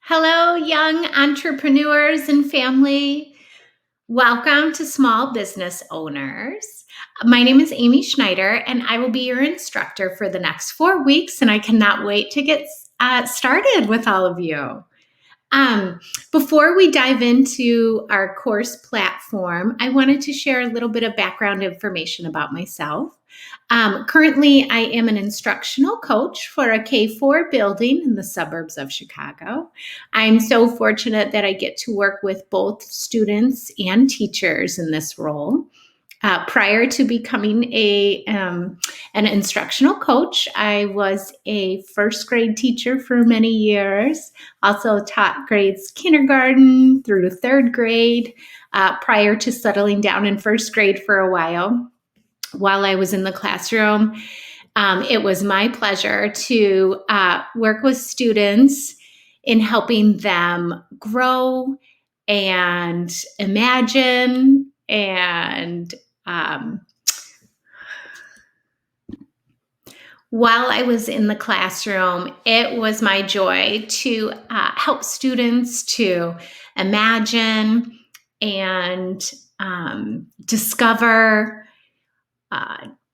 Hello, young entrepreneurs and family. Welcome to Small Business Owners. My name is Amy Schneider, and I will be your instructor for the next 4 weeks, and I cannot wait to get started with all of you. Before we dive into our course platform, I wanted to share a little bit of background information about myself. Currently, I am an instructional coach for a K-4 building in the suburbs of Chicago. I'm so fortunate that I get to work with both students and teachers in this role. Prior to becoming an instructional coach, I was a first grade teacher for many years. Also taught grades kindergarten through to third grade. Prior to settling down in first grade for a while I was in the classroom, it was my pleasure to work with students in helping them grow and imagine and while I was in the classroom, it was my joy to help students to imagine and discover,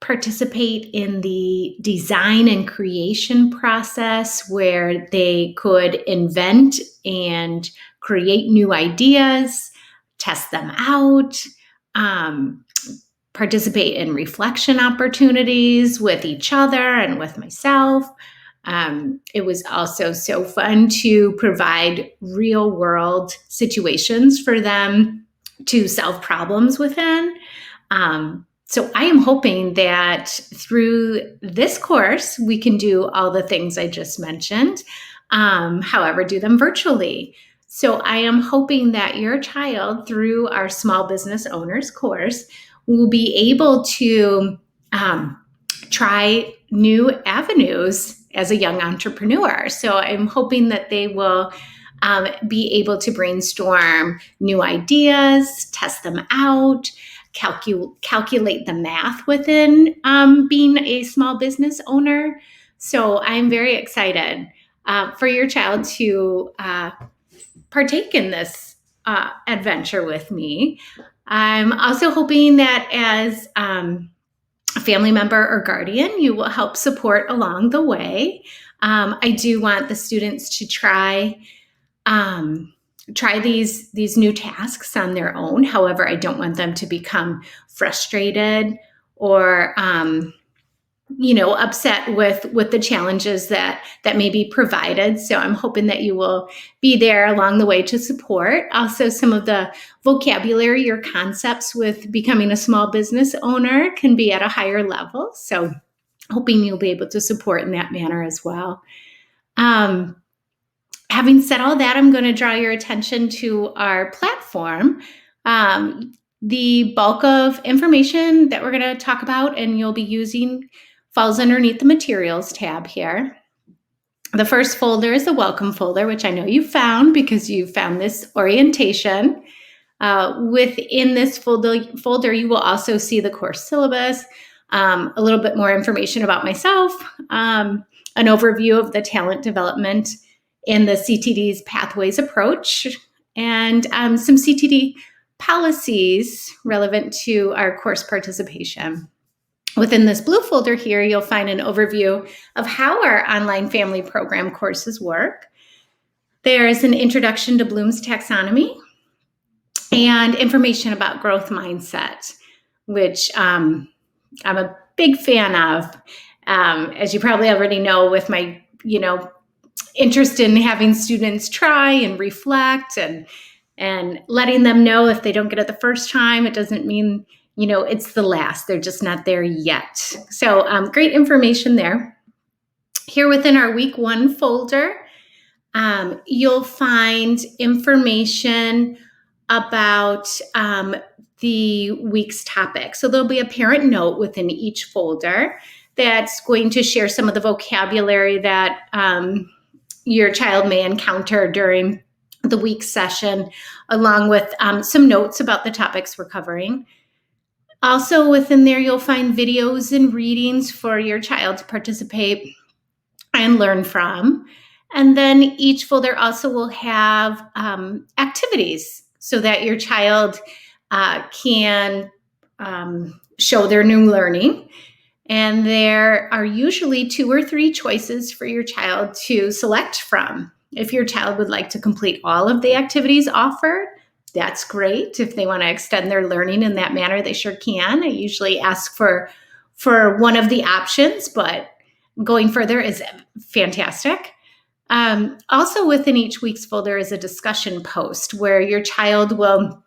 participate in the design and creation process where they could invent and create new ideas, test them out, participate in reflection opportunities with each other and with myself. It was also so fun to provide real world situations for them to solve problems within. So I am hoping that through this course, we can do all the things I just mentioned, however, do them virtually. So I am hoping that your child, through our Small Business Owners course, will be able to try new avenues as a young entrepreneur. So I'm hoping that they will be able to brainstorm new ideas, test them out, calculate the math within being a small business owner. So I'm very excited for your child to partake in this adventure with me. I'm also hoping that as a family member or guardian, you will help support along the way. I do want the students to try these new tasks on their own. However, I don't want them to become frustrated or upset with the challenges that may be provided. So I'm hoping that you will be there along the way to support. Also, some of the vocabulary or concepts with becoming a small business owner can be at a higher level. So hoping you'll be able to support in that manner as well. Having said all that, I'm going to draw your attention to our platform. The bulk of information that we're going to talk about and you'll be using falls underneath the materials tab here. The first folder is the welcome folder, which I know you found because you found this orientation. Within this folder, you will also see the course syllabus, a little bit more information about myself, an overview of the talent development in the CTD's Pathways approach, and some CTD policies relevant to our course participation. Within this blue folder here, you'll find an overview of how our online family program courses work. There is an introduction to Bloom's taxonomy and information about growth mindset, which I'm a big fan of. As you probably already know, with my, interest in having students try and reflect and letting them know if they don't get it the first time, it doesn't mean it's the last. They're just not there yet. So great information there. Here within our week 1 folder, you'll find information about the week's topic. So there'll be a parent note within each folder that's going to share some of the vocabulary that your child may encounter during the week's session, along with some notes about the topics we're covering. Also within there, you'll find videos and readings for your child to participate and learn from. And then each folder also will have activities so that your child can show their new learning. And there are usually 2 or 3 choices for your child to select from. If your child would like to complete all of the activities offered, that's great. If they want to extend their learning in that manner, they sure can. I usually ask for one of the options, but going further is fantastic. Also within each week's folder is a discussion post where your child will,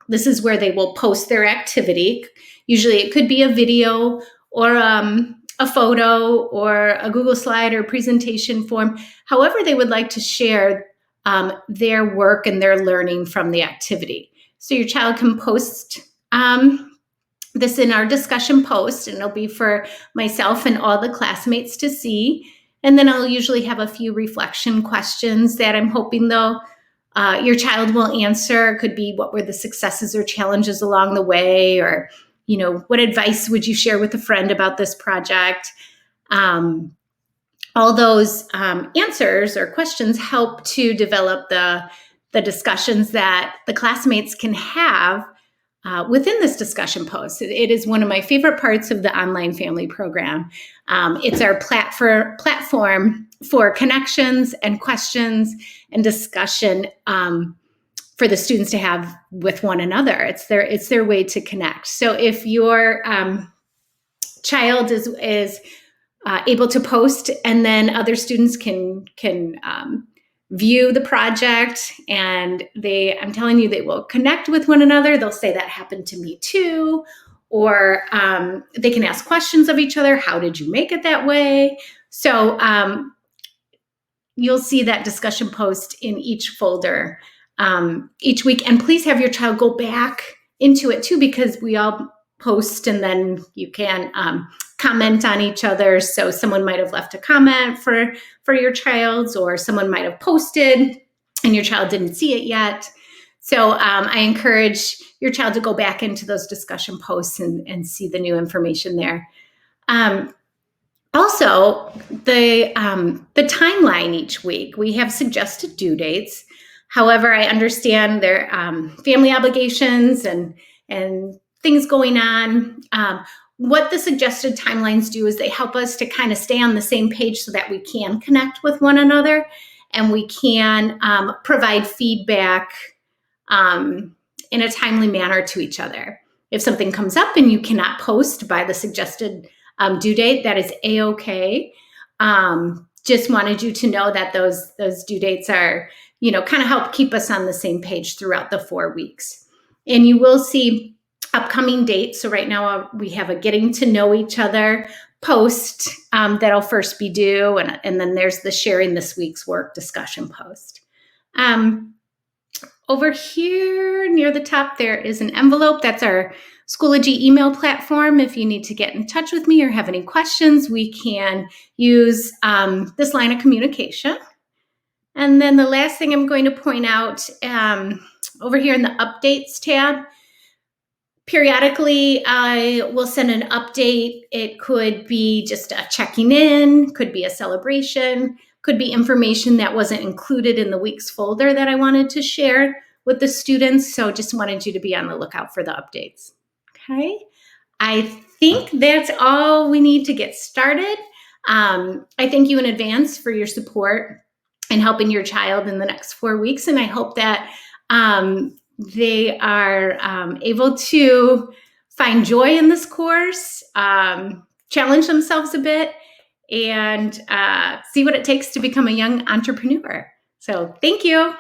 this is where they will post their activity. Usually it could be a video or a photo or a Google slide or presentation form, however they would like to share their work and their learning from the activity. So your child can post this in our discussion post, and it'll be for myself and all the classmates to see. And then I'll usually have a few reflection questions that I'm hoping your child will answer. It could be, what were the successes or challenges along the way? Or, what advice would you share with a friend about this project? All those answers or questions help to develop the discussions that the classmates can have within this discussion post. It is one of my favorite parts of the online family program. It's our platform for connections and questions and discussion for the students to have with one another. It's their way to connect. So if your child is able to post, and then other students can view the project, and I'm telling you, they will connect with one another. They'll say, that happened to me too. Or they can ask questions of each other. How did you make it that way? So you'll see that discussion post in each folder each week. And please have your child go back into it too, because we all post and then you can comment on each other. So someone might have left a comment for your child, or someone might have posted and your child didn't see it yet. So I encourage your child to go back into those discussion posts and see the new information there. Also, the timeline each week, we have suggested due dates. However, I understand their family obligations and things going on. What the suggested timelines do is they help us to kind of stay on the same page so that we can connect with one another, and we can provide feedback in a timely manner to each other. If something comes up and you cannot post by the suggested due date, that is A-okay. Just wanted you to know that those due dates are, kind of help keep us on the same page throughout the 4 weeks. And you will see upcoming dates. So right now we have a getting to know each other post that'll first be due. And then there's the sharing this week's work discussion post. Over here near the top, there is an envelope. That's our Schoology email platform. If you need to get in touch with me or have any questions, we can use this line of communication. And then the last thing I'm going to point out, over here in the updates tab, periodically I will send an update. It could be just a checking in, could be a celebration, could be information that wasn't included in the week's folder that I wanted to share with the students. So just wanted you to be on the lookout for the updates. Okay, I think that's all we need to get started. I thank you in advance for your support in helping your child in the next 4 weeks. And I hope that they are able to find joy in this course, challenge themselves a bit, and see what it takes to become a young entrepreneur. So thank you.